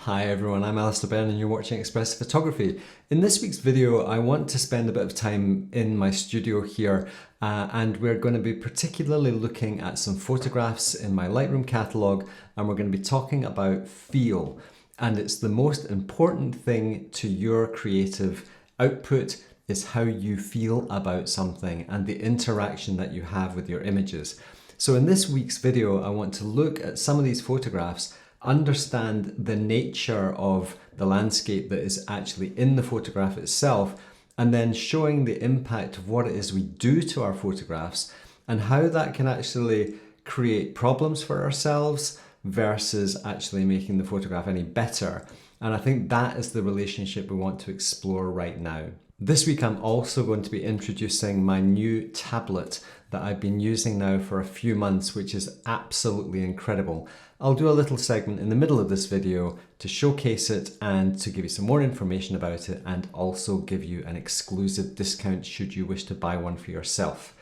Hi everyone, I'm Alister Benn and you're watching Expressive Photography. In this week's video, I want to spend a bit of time in my studio here and we're going to be particularly looking at some photographs in my Lightroom catalogue, and we're going to be talking about feel. And it's the most important thing to your creative output is how you feel about something and the interaction that you have with your images. So in this week's video, I want to look at some of these photographs, understand the nature of the landscape that is actually in the photograph itself, and then showing the impact of what it is we do to our photographs and how that can actually create problems for ourselves versus actually making the photograph any better. And I think that is the relationship we want to explore right now. This week I'm also going to be introducing my new tablet that I've been using now for a few months, which is absolutely incredible. I'll do a little segment in the middle of this video to showcase it and to give you some more information about it, and also give you an exclusive discount should you wish to buy one for yourself.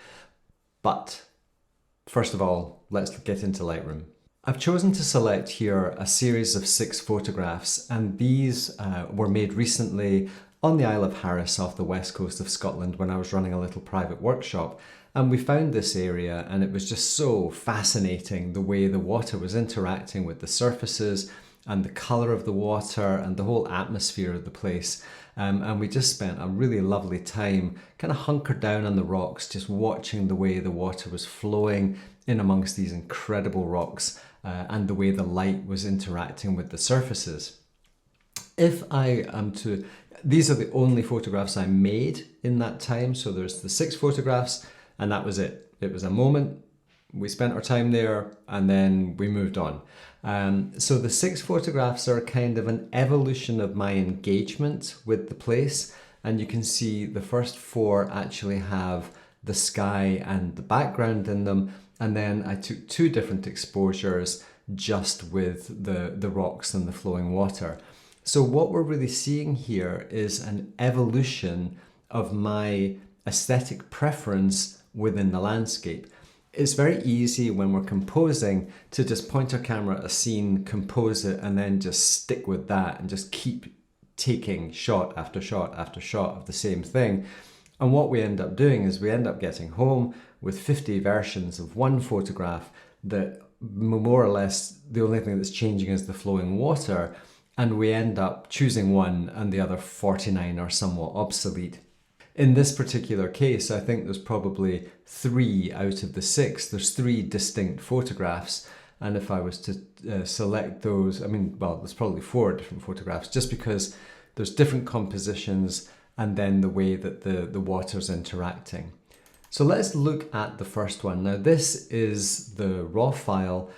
But first of all, let's get into Lightroom. I've chosen to select here a series of 6 photographs, and these were made recently on the Isle of Harris off the west coast of Scotland when I was running a little private workshop. And we found this area and it was just so fascinating, the way the water was interacting with the surfaces and the colour of the water and the whole atmosphere of the place. And we just spent a really lovely time kind of hunkered down on the rocks, just watching the way the water was flowing in amongst these incredible rocks and the way the light was interacting with the surfaces. If I am to, these are the only photographs I made in that time. So there's the 6 photographs and that was it. It was a moment, we spent our time there and then we moved on. So the 6 photographs are kind of an evolution of my engagement with the place. And you can see the first 4 actually have the sky and the background in them. And then I took 2 different exposures just with the rocks and the flowing water. So what we're really seeing here is an evolution of my aesthetic preference within the landscape. It's very easy when we're composing to just point our camera at a scene, compose it, and then just stick with that and just keep taking shot after shot after shot of the same thing. And what we end up doing is we end up getting home with 50 versions of one photograph that more or less the only thing that's changing is the flowing water. And we end up choosing one and the other 49 are somewhat obsolete. In this particular case, I think there's probably 3 out of the 6. There's 3 distinct photographs. And if I was to select those, I mean, well, there's probably 4 different photographs just because there's different compositions and then the way that the water's interacting. So let's look at the first one. Now, this is the raw file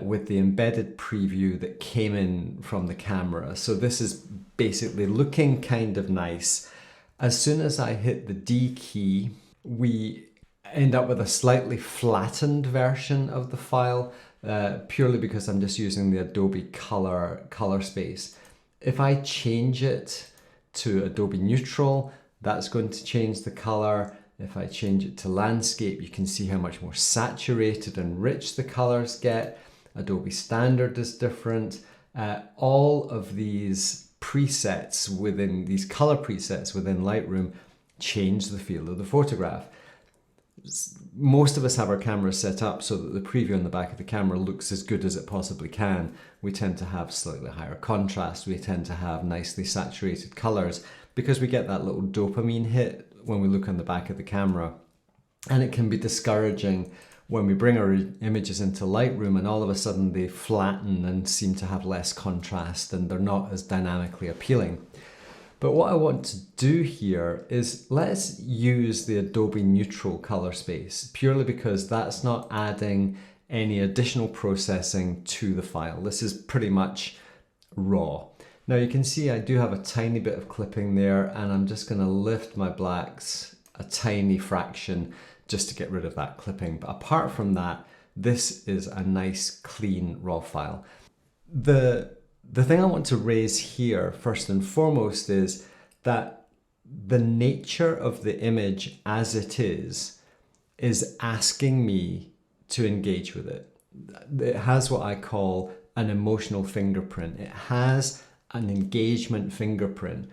with the embedded preview that came in from the camera. So this is basically looking kind of nice. As soon as I hit the D key, we end up with a slightly flattened version of the file, purely because I'm just using the Adobe color space. If I change it to Adobe Neutral, that's going to change the color. If I change it to landscape, you can see how much more saturated and rich the colors get. Adobe Standard is different. All of these presets within these color presets within Lightroom change the feel of the photograph. Most of us have our cameras set up so that the preview on the back of the camera looks as good as it possibly can. We tend to have slightly higher contrast. We tend to have nicely saturated colors because we get that little dopamine hit when we look on the back of the camera. And it can be discouraging when we bring our images into Lightroom and all of a sudden they flatten and seem to have less contrast and they're not as dynamically appealing. But what I want to do here is let's use the Adobe Neutral color space, purely because that's not adding any additional processing to the file. This is pretty much raw. Now you can see I do have a tiny bit of clipping there, and I'm just going to lift my blacks a tiny fraction just to get rid of that clipping. But apart from that, this is a nice clean raw file. The thing I want to raise here first and foremost is that the nature of the image as it is asking me to engage with it. It has what I call an emotional fingerprint. It has an engagement fingerprint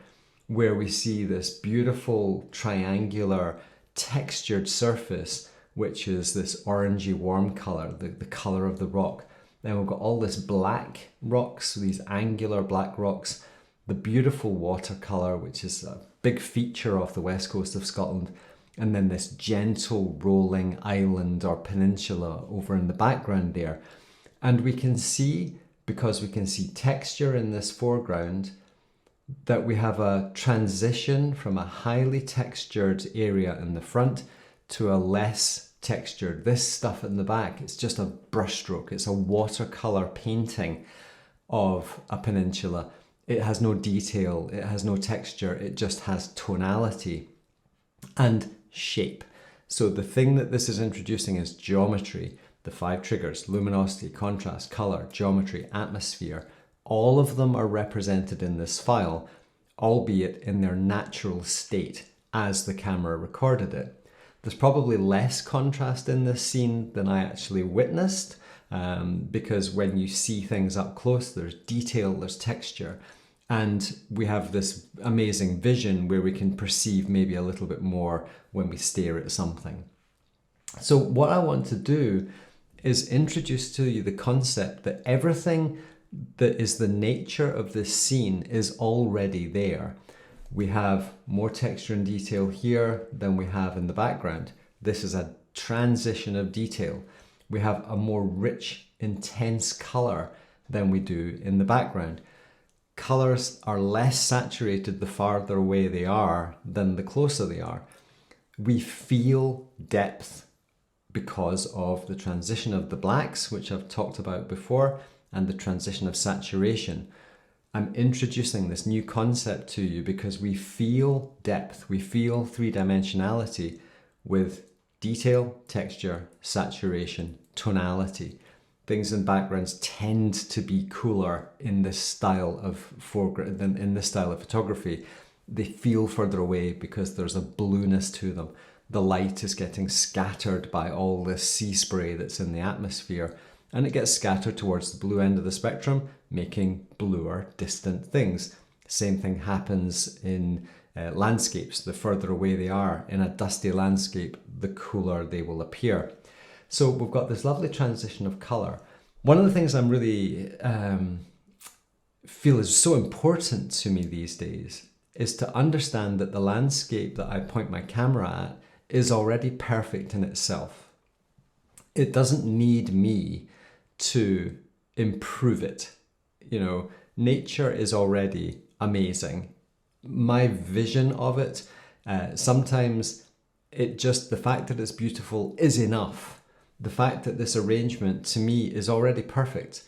where we see this beautiful triangular textured surface, which is this orangey warm color, the color of the rock. Then we've got all this black rocks, these angular black rocks, the beautiful watercolor, which is a big feature of the west coast of Scotland, and then this gentle rolling island or peninsula over in the background there. And we can see, because we can see texture in this foreground, that we have a transition from a highly textured area in the front to a less textured. This stuff in the back, it's just a brushstroke. It's a watercolor painting of a peninsula. It has no detail, it has no texture, it just has tonality and shape. So the thing that this is introducing is geometry. The 5 triggers: luminosity, contrast, color, geometry, atmosphere. All of them are represented in this file, albeit in their natural state as the camera recorded it. There's probably less contrast in this scene than I actually witnessed, because when you see things up close, there's detail, there's texture, and we have this amazing vision where we can perceive maybe a little bit more when we stare at something. So what I want to do is introduce to you the concept that everything that is the nature of this scene is already there. We have more texture and detail here than we have in the background. This is a transition of detail. We have a more rich, intense color than we do in the background. Colors are less saturated the farther away they are than the closer they are. We feel depth because of the transition of the blacks, which I've talked about before, and the transition of saturation. I'm introducing this new concept to you because we feel depth, we feel three-dimensionality with detail, texture, saturation, tonality. Things in backgrounds tend to be cooler in this style of foreground than in this style of photography. They feel further away because there's a blueness to them. The light is getting scattered by all this sea spray that's in the atmosphere, and it gets scattered towards the blue end of the spectrum, making bluer, distant things. Same thing happens in landscapes. The further away they are in a dusty landscape, the cooler they will appear. So we've got this lovely transition of color. One of the things I'm really feel is so important to me these days is to understand that the landscape that I point my camera at is already perfect in itself. It doesn't need me to improve it. You know, nature is already amazing. My vision of it, sometimes the fact that it's beautiful is enough. The fact that this arrangement to me is already perfect.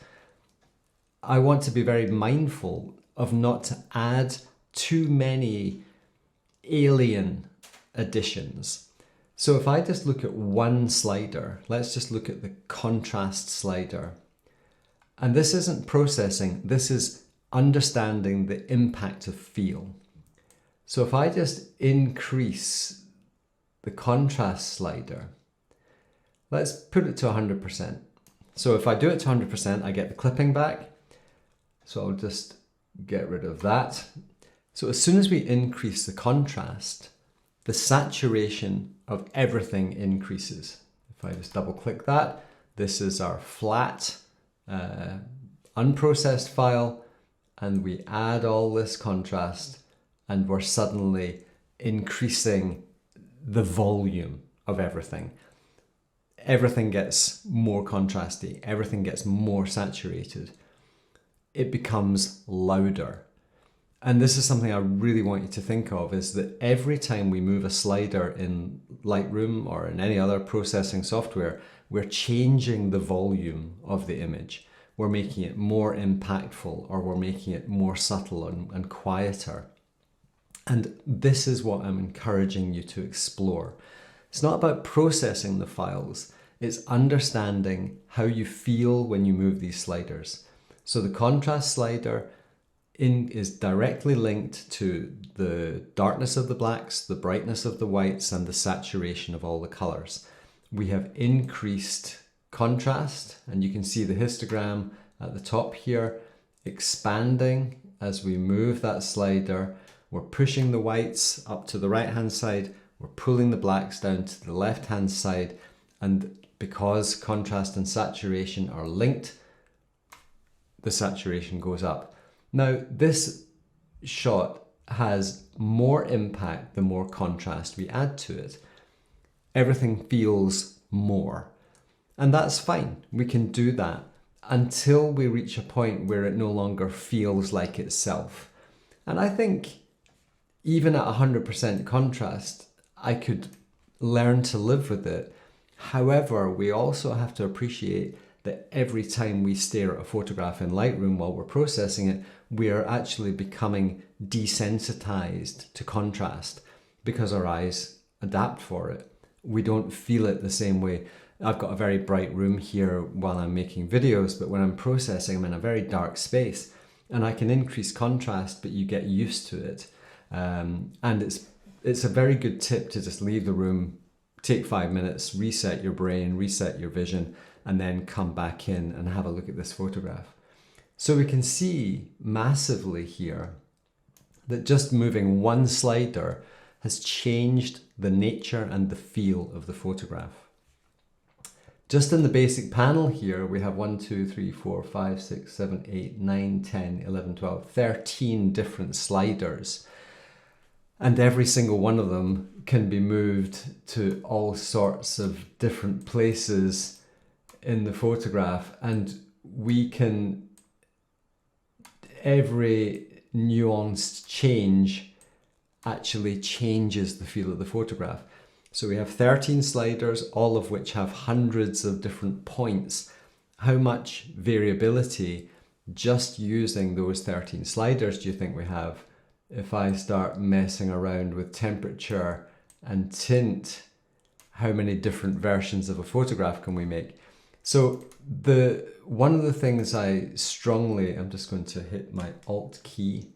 I want to be very mindful of not to add too many alien additions. So if I just look at one slider, let's just look at the contrast slider. And this isn't processing, this is understanding the impact of feel. So if I just increase the contrast slider, let's put it to 100%. So if I do it to 100%, I get the clipping back. So I'll just get rid of that. So as soon as we increase the contrast, the saturation of everything increases. If I just double click that, this is our flat, unprocessed file, and we add all this contrast, and we're suddenly increasing the volume of everything. Everything gets more contrasty, everything gets more saturated. It becomes louder. And this is something I really want you to think of, is that every time we move a slider in Lightroom or in any other processing software, we're changing the volume of the image. We're making it more impactful, or we're making it more subtle and quieter. And this is what I'm encouraging you to explore. It's not about processing the files, it's understanding how you feel when you move these sliders. So the contrast slider is directly linked to the darkness of the blacks, the brightness of the whites, and the saturation of all the colors. We have increased contrast, and you can see the histogram at the top here, expanding as we move that slider. We're pushing the whites up to the right hand side, we're pulling the blacks down to the left hand side, and because contrast and saturation are linked, the saturation goes up. Now this shot has more impact the more contrast we add to it. Everything feels more, and that's fine. We can do that until we reach a point where it no longer feels like itself. And I think even at 100% contrast, I could learn to live with it. However, we also have to appreciate that every time we stare at a photograph in Lightroom while we're processing it, we are actually becoming desensitized to contrast because our eyes adapt for it. We don't feel it the same way. I've got a very bright room here while I'm making videos, but when I'm processing, I'm in a very dark space, and I can increase contrast, but you get used to it. And it's a very good tip to just leave the room, take 5 minutes, reset your brain, reset your vision, and then come back in and have a look at this photograph. So we can see massively here that just moving one slider has changed the nature and the feel of the photograph. Just in the basic panel here, we have 1, 2, 3, 4, 5, 6, 7, 8, 9, 10, 11, 12, 13 different sliders. And every single one of them can be moved to all sorts of different places in the photograph. And we can, every nuanced change actually changes the feel of the photograph. So we have 13 sliders, all of which have hundreds of different points. How much variability just using those 13 sliders do you think we have? If I start messing around with temperature and tint, how many different versions of a photograph can we make? So one of the things I strongly, I'm just going to hit my Alt key,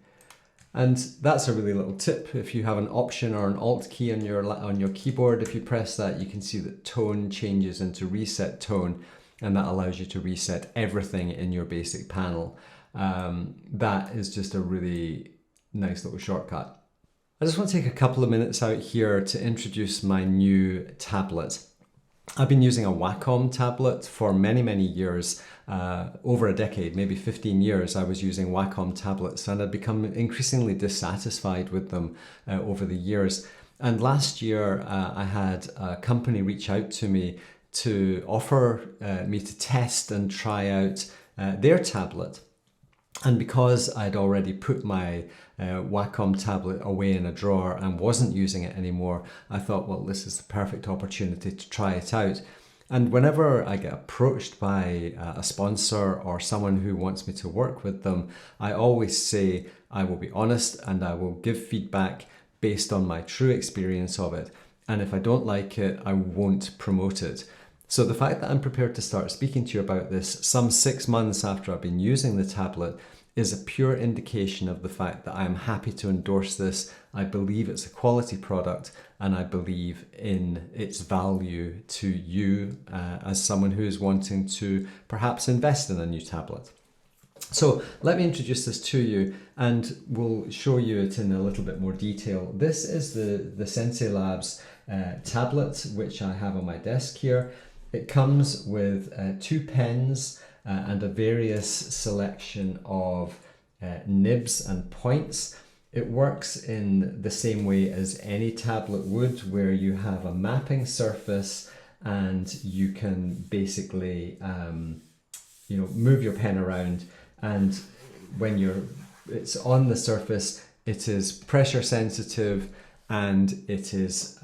and that's a really little tip. If you have an Option or an Alt key on your keyboard, if you press that, you can see that tone changes into reset tone, and that allows you to reset everything in your basic panel. That is just a really nice little shortcut. I just want to take a couple of minutes out here to introduce my new tablet. I've been using a Wacom tablet for many, many years, over a decade, maybe 15 years. I was using Wacom tablets, and I'd become increasingly dissatisfied with them over the years. And last year, I had a company reach out to me to offer me to test and try out their tablet. And because I'd already put my Wacom tablet away in a drawer and wasn't using it anymore, I thought, well, this is the perfect opportunity to try it out. And whenever I get approached by a sponsor or someone who wants me to work with them, I always say I will be honest and I will give feedback based on my true experience of it. And if I don't like it, I won't promote it. So the fact that I'm prepared to start speaking to you about this some 6 months after I've been using the tablet is a pure indication of the fact that I am happy to endorse this. I believe it's a quality product, and I believe in its value to you as someone who is wanting to perhaps invest in a new tablet. So let me introduce this to you, and we'll show you it in a little bit more detail. This is the Xencelabs tablet, which I have on my desk here. It comes with 2 pens and a various selection of nibs and points. It works in the same way as any tablet would, where you have a mapping surface and you can basically move your pen around, and when it's on the surface, it is pressure sensitive, and it is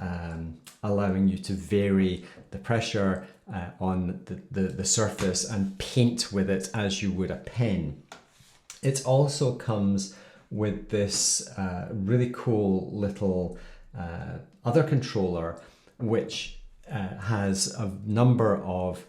allowing you to vary the pressure on the surface and paint with it as you would a pen. It also comes with this really cool little other controller, which has a number of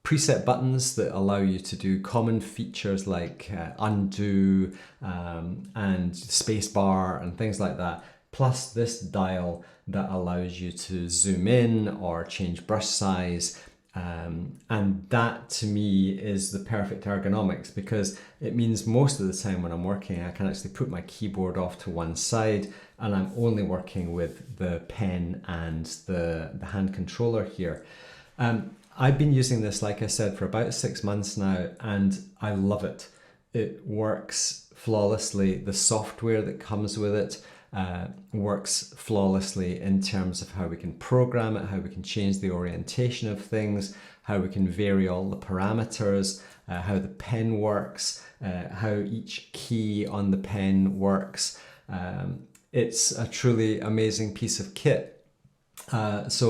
preset buttons that allow you to do common features like undo and spacebar and things like that, plus this dial that allows you to zoom in or change brush size And that to me is the perfect ergonomics, because it means most of the time when I'm working, I can actually put my keyboard off to one side and I'm only working with the pen and the hand controller here. I've been using this, like I said, for about 6 months now, and I love it. It works flawlessly. The software that comes with it works flawlessly in terms of how we can program it, how we can change the orientation of things, how we can vary all the parameters, how the pen works, how each key on the pen works. It's a truly amazing piece of kit. I've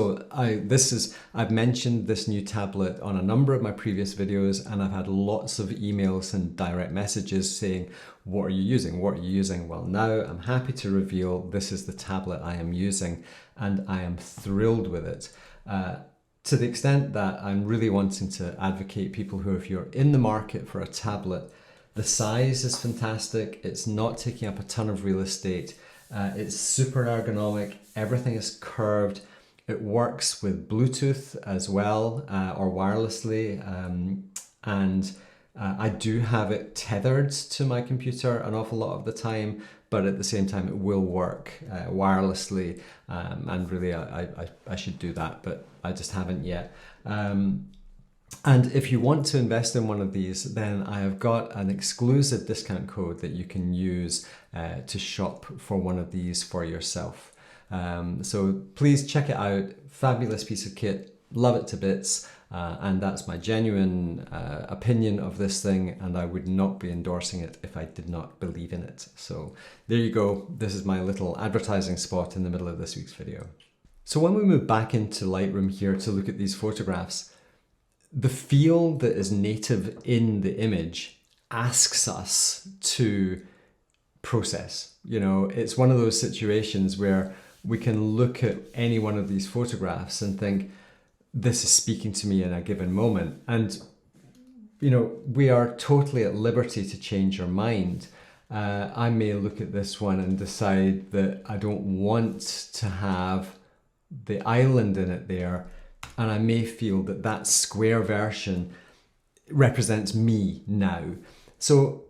mentioned this new tablet on a number of my previous videos, and I've had lots of emails and direct messages saying, what are you using? What are you using? Well, now I'm happy to reveal this is the tablet I am using, and I am thrilled with it. To the extent that I'm really wanting to advocate people who, if you're in the market for a tablet, the size is fantastic. It's not taking up a ton of real estate. It's super ergonomic. Everything is curved. It works with Bluetooth as well, or wirelessly. I do have it tethered to my computer an awful lot of the time, but at the same time it will work wirelessly. And really I should do that, but I just haven't yet. And if you want to invest in one of these, then I have got an exclusive discount code that you can use to shop for one of these for yourself. So please check it out. Fabulous piece of kit. Love it to bits. And that's my genuine opinion of this thing, and I would not be endorsing it if I did not believe in it. So there you go. This is my little advertising spot in the middle of this week's video. So when we move back into Lightroom here to look at these photographs, the feel that is native in the image asks us to process. You know, it's one of those situations where we can look at any one of these photographs and think, this is speaking to me in a given moment. And, you know, we are totally at liberty to change our mind. I may look at this one and decide that I don't want to have the island in it there, and I may feel that that square version represents me now. So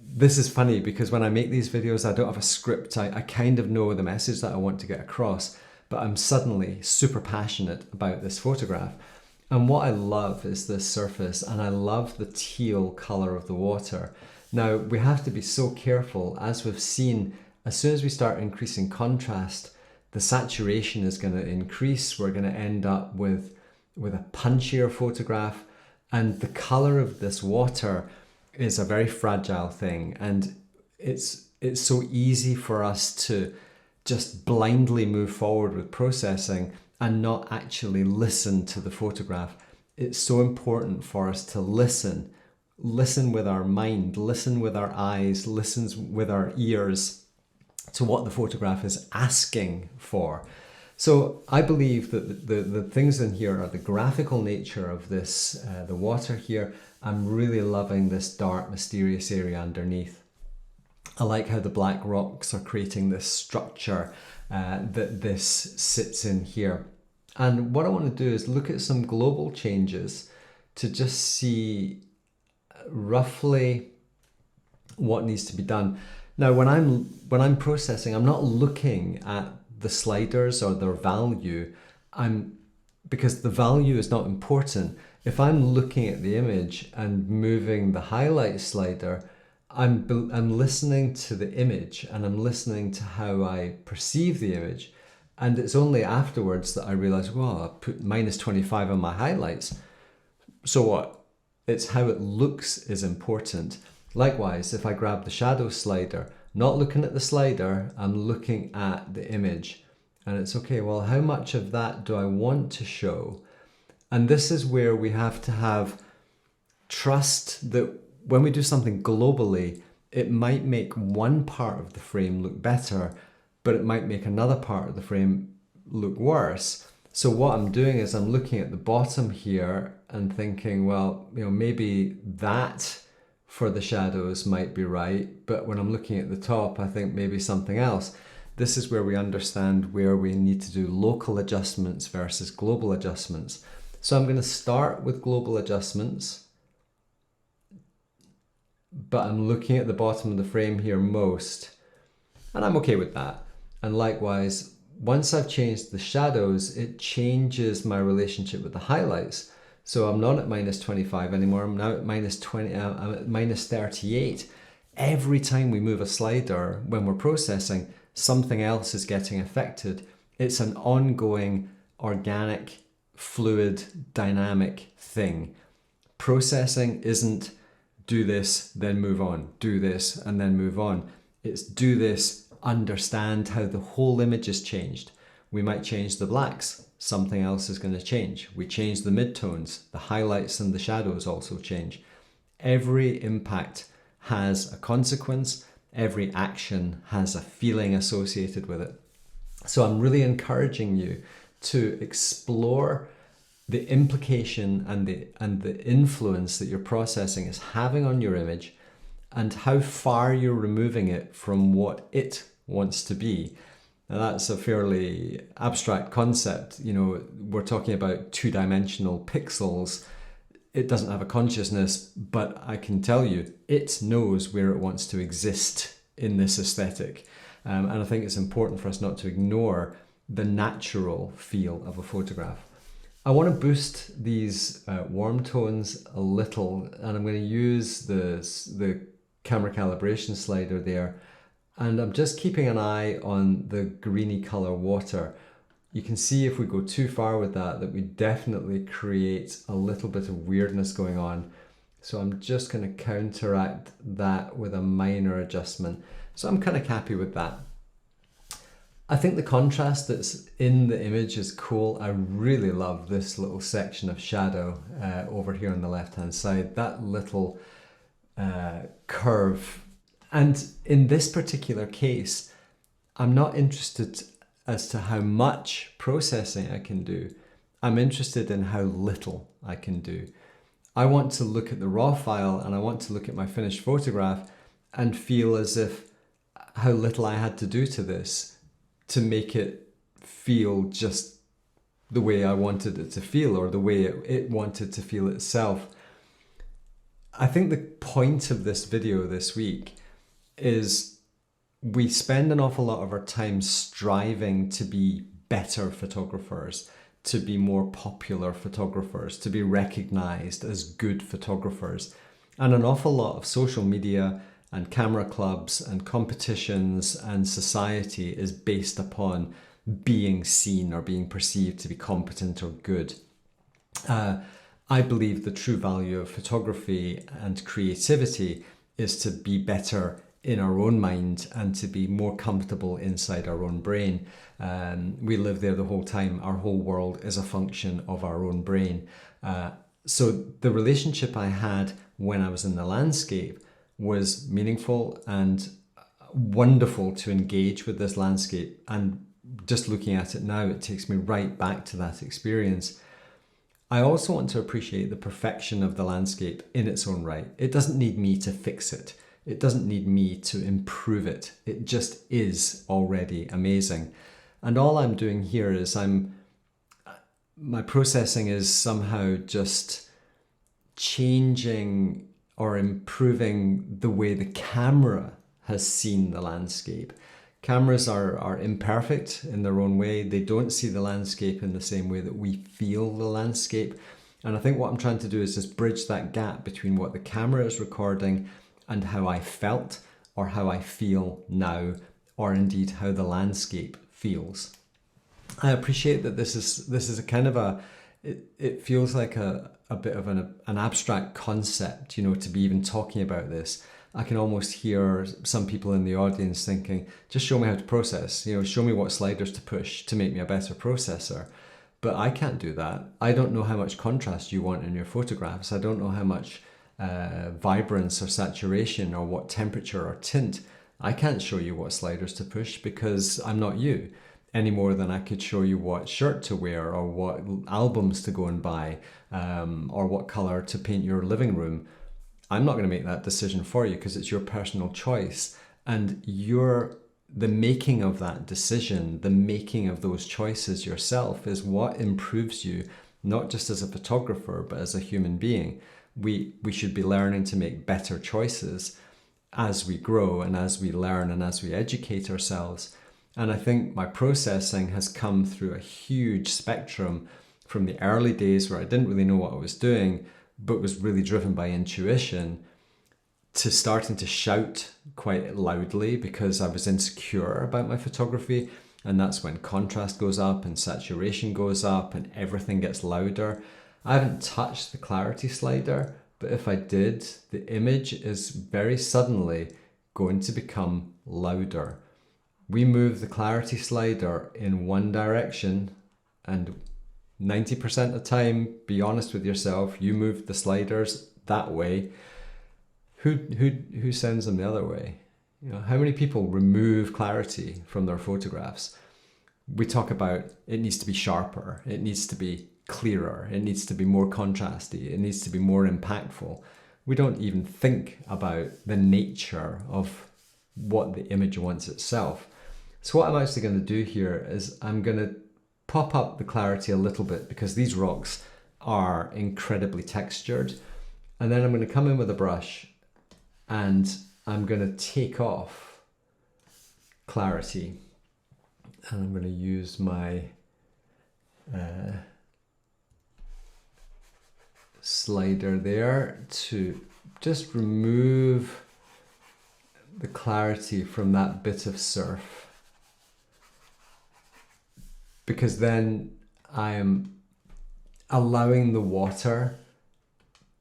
this is funny, because when I make these videos, I don't have a script. I kind of know the message that I want to get across, but I'm suddenly super passionate about this photograph. And what I love is this surface, and I love the teal color of the water. Now, we have to be so careful, as we've seen, as soon as we start increasing contrast, the saturation is going to increase. We're going to end up with a punchier photograph, and the color of this water is a very fragile thing, and it's so easy for us to just blindly move forward with processing and not actually listen to the photograph. It's so important for us to listen with our mind, listen with our eyes, listen with our ears to what the photograph is asking for. So I believe that the things in here are the graphical nature of this, the water here. I'm really loving this dark, mysterious area underneath. I like how the black rocks are creating this structure that this sits in here. And what I want to do is look at some global changes to just see roughly what needs to be done. Now, when I'm processing, I'm not looking at the sliders or their value, because the value is not important. If I'm looking at the image and moving the highlight slider, I'm listening to the image, and I'm listening to how I perceive the image. And it's only afterwards that I realize, well, I put -25 on my highlights. So what? It's how it looks is important. Likewise, if I grab the shadow slider, not looking at the slider, I'm looking at the image. And it's okay, well, how much of that do I want to show? And this is where we have to have trust that when we do something globally, it might make one part of the frame look better, but it might make another part of the frame look worse. So what I'm doing is I'm looking at the bottom here and thinking, well, you know, maybe that for the shadows might be right, but when I'm looking at the top, I think maybe something else. This is where we understand where we need to do local adjustments versus global adjustments. So I'm going to start with global adjustments, but I'm looking at the bottom of the frame here most, and I'm okay with that. And likewise, once I've changed the shadows, it changes my relationship with the highlights. So I'm not at -25 anymore, I'm now at -20, I'm at -38. Every time we move a slider when we're processing, something else is getting affected. It's an ongoing, organic, fluid, dynamic thing. Processing isn't do this, then move on, do this, and then move on. It's do this, understand how the whole image has changed. We might change the blacks, something else is going to change. We change the midtones, the highlights and the shadows also change. Every impact has a consequence, every action has a feeling associated with it. So I'm really encouraging you to explore the implication and the influence that your processing is having on your image, and how far you're removing it from what it wants to be. Now that's a fairly abstract concept. You know, we're talking about two-dimensional pixels. It doesn't have a consciousness, but I can tell you, it knows where it wants to exist in this aesthetic. And I think it's important for us not to ignore the natural feel of a photograph. I want to boost these warm tones a little, and I'm going to use the camera calibration slider there, and I'm just keeping an eye on the greeny color water. You can see if we go too far with that we definitely create a little bit of weirdness going on. So I'm just going to counteract that with a minor adjustment. So I'm kind of happy with that. I think the contrast that's in the image is cool. I really love this little section of shadow over here on the left hand side, that little curve. And in this particular case, I'm not interested as to how much processing I can do. I'm interested in how little I can do. I want to look at the raw file and I want to look at my finished photograph and feel as if how little I had to do to this to make it feel just the way I wanted it to feel, or the way it wanted to feel itself. I think the point of this video this week is we spend an awful lot of our time striving to be better photographers, to be more popular photographers, to be recognized as good photographers. And an awful lot of social media and camera clubs and competitions and society is based upon being seen or being perceived to be competent or good. I believe the true value of photography and creativity is to be better in our own mind and to be more comfortable inside our own brain. We live there the whole time. Our whole world is a function of our own brain. So the relationship I had when I was in the landscape was meaningful and wonderful to engage with this landscape. And just looking at it now, it takes me right back to that experience. I also want to appreciate the perfection of the landscape in its own right. It doesn't need me to fix it. It doesn't need me to improve it. It just is already amazing. And all I'm doing here is my processing is somehow just changing or improving the way the camera has seen the landscape. Cameras are imperfect in their own way. They don't see the landscape in the same way that we feel the landscape. And I think what I'm trying to do is just bridge that gap between what the camera is recording and how I felt or how I feel now, or indeed how the landscape feels. I appreciate that this is a kind of it feels like a bit of an abstract concept, you know, to be even talking about this. I can almost hear some people in the audience thinking, just show me how to process, you know, show me what sliders to push to make me a better processor. But I can't do that. I don't know how much contrast you want in your photographs. I don't know how much vibrance or saturation or what temperature or tint. I can't show you what sliders to push because I'm not you, any more than I could show you what shirt to wear or what albums to go and buy, or what color to paint your living room. I'm not going to make that decision for you because it's your personal choice, and the making of that decision, the making of those choices yourself is what improves you not just as a photographer, but as a human being. We should be learning to make better choices as we grow and as we learn and as we educate ourselves. And I think my processing has come through a huge spectrum from the early days where I didn't really know what I was doing, but was really driven by intuition, to starting to shout quite loudly because I was insecure about my photography. And that's when contrast goes up and saturation goes up and everything gets louder. I haven't touched the clarity slider, but if I did, the image is very suddenly going to become louder. We move the clarity slider in one direction, and 90% of the time, be honest with yourself, you move the sliders that way. Who sends them the other way? You know, how many people remove clarity from their photographs? We talk about it needs to be sharper, it needs to be clearer, it needs to be more contrasty, it needs to be more impactful. We don't even think about the nature of what the image wants itself. So what I'm actually going to do here is I'm going to pop up the clarity a little bit because these rocks are incredibly textured. And then I'm going to come in with a brush and I'm going to take off clarity. And I'm going to use my slider there to just remove the clarity from that bit of surf. Because then I am allowing the water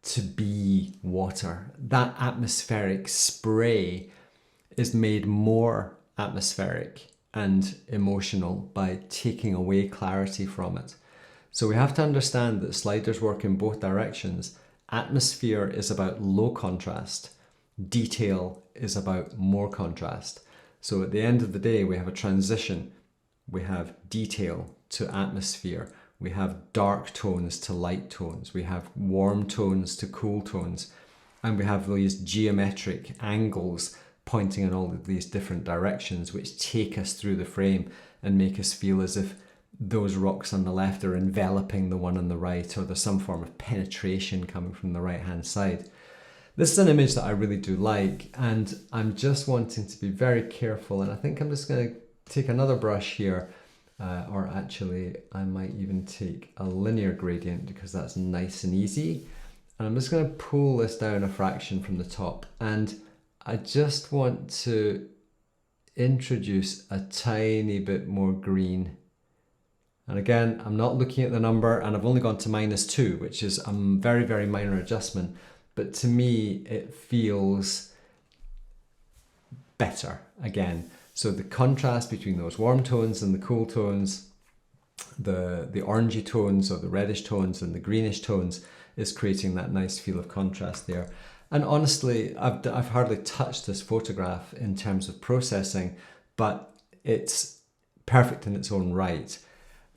to be water. That atmospheric spray is made more atmospheric and emotional by taking away clarity from it. So we have to understand that sliders work in both directions. Atmosphere is about low contrast. Detail is about more contrast. So at the end of the day, we have a transition. We have detail to atmosphere. We have dark tones to light tones. We have warm tones to cool tones. And we have these geometric angles pointing in all of these different directions, which take us through the frame and make us feel as if those rocks on the left are enveloping the one on the right, or there's some form of penetration coming from the right hand side. This is an image that I really do like, and I'm just wanting to be very careful, and I think I'm just going to take another brush here, or actually I might even take a linear gradient because that's nice and easy. And I'm just going to pull this down a fraction from the top, and I just want to introduce a tiny bit more green. And again, I'm not looking at the number, and I've only gone to -2, which is a very, very minor adjustment. But to me, it feels better again. So the contrast between those warm tones and the cool tones, the orangey tones or the reddish tones and the greenish tones, is creating that nice feel of contrast there. And honestly, I've hardly touched this photograph in terms of processing, but it's perfect in its own right.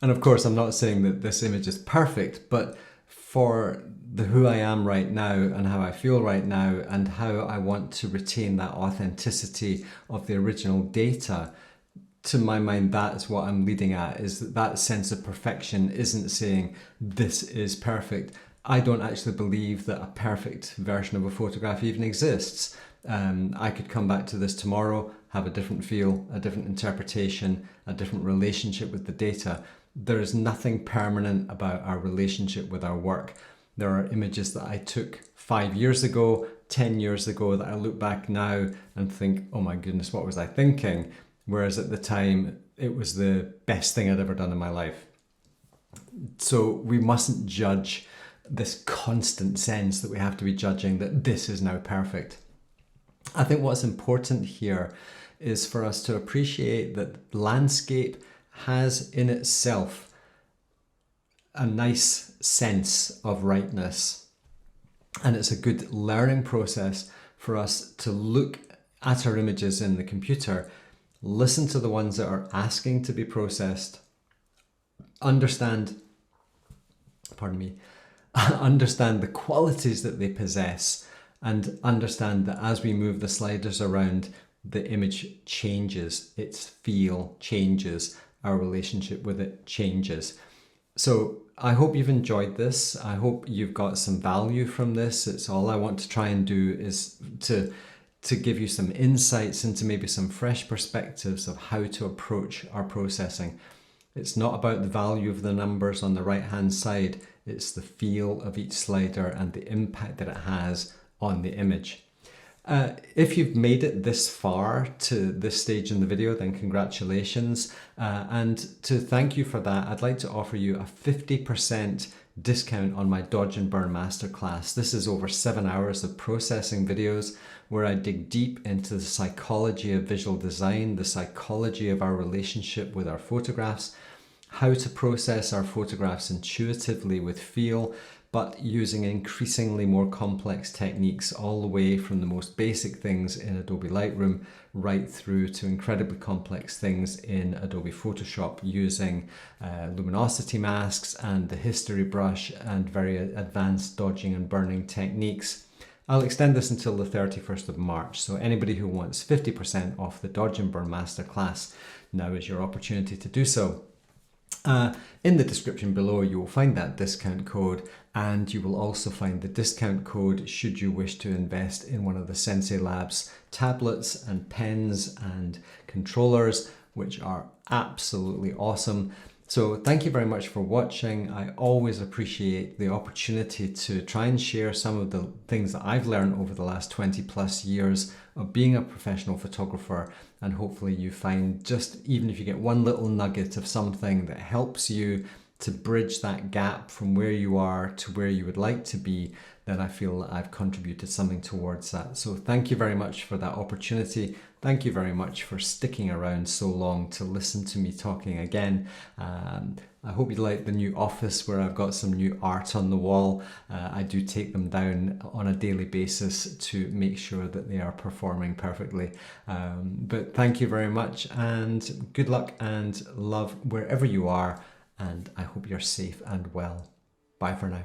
And of course, I'm not saying that this image is perfect, but for the who I am right now and how I feel right now and how I want to retain that authenticity of the original data, to my mind, that's what I'm leading at, is that sense of perfection isn't saying this is perfect. I don't actually believe that a perfect version of a photograph even exists. I could come back to this tomorrow, have a different feel, a different interpretation, a different relationship with the data. There is nothing permanent about our relationship with our work. There are images that I took 5 years ago, 10 years ago, that I look back now and think, oh my goodness, what was I thinking? Whereas at the time, it was the best thing I'd ever done in my life. So we mustn't judge this constant sense that we have to be judging that this is now perfect. I think what's important here is for us to appreciate that landscape has in itself a nice sense of rightness, and it's a good learning process for us to look at our images in the computer, listen to the ones that are asking to be processed, understand the qualities that they possess, and understand that as we move the sliders around, the image changes, its feel changes, our relationship with it changes. So I hope you've enjoyed this. I hope you've got some value from this. It's all I want to try and do is to give you some insights into maybe some fresh perspectives of how to approach our processing. It's not about the value of the numbers on the right hand side, it's the feel of each slider and the impact that it has on the image. If you've made it this far to this stage in the video, then congratulations. And to thank you for that, I'd like to offer you a 50% discount on my Dodge and Burn Masterclass. This is over 7 hours of processing videos where I dig deep into the psychology of visual design, the psychology of our relationship with our photographs, how to process our photographs intuitively with feel, but using increasingly more complex techniques, all the way from the most basic things in Adobe Lightroom right through to incredibly complex things in Adobe Photoshop using luminosity masks and the history brush and very advanced dodging and burning techniques. I'll extend this until the 31st of March, so anybody who wants 50% off the Dodge and Burn Masterclass, now is your opportunity to do so. In the description below you will find that discount code, and you will also find the discount code should you wish to invest in one of the Xencelabs tablets and pens and controllers, which are absolutely awesome. So thank you very much for watching. I always appreciate the opportunity to try and share some of the things that I've learned over the last 20 plus years of being a professional photographer, and hopefully you find, just even if you get one little nugget of something that helps you to bridge that gap from where you are to where you would like to be, then I feel that I've contributed something towards that. So thank you very much for that opportunity. Thank you very much for sticking around so long to listen to me talking again. I hope you like the new office where I've got some new art on the wall. I do take them down on a daily basis to make sure that they are performing perfectly. But thank you very much, and good luck and love wherever you are. And I hope you're safe and well. Bye for now.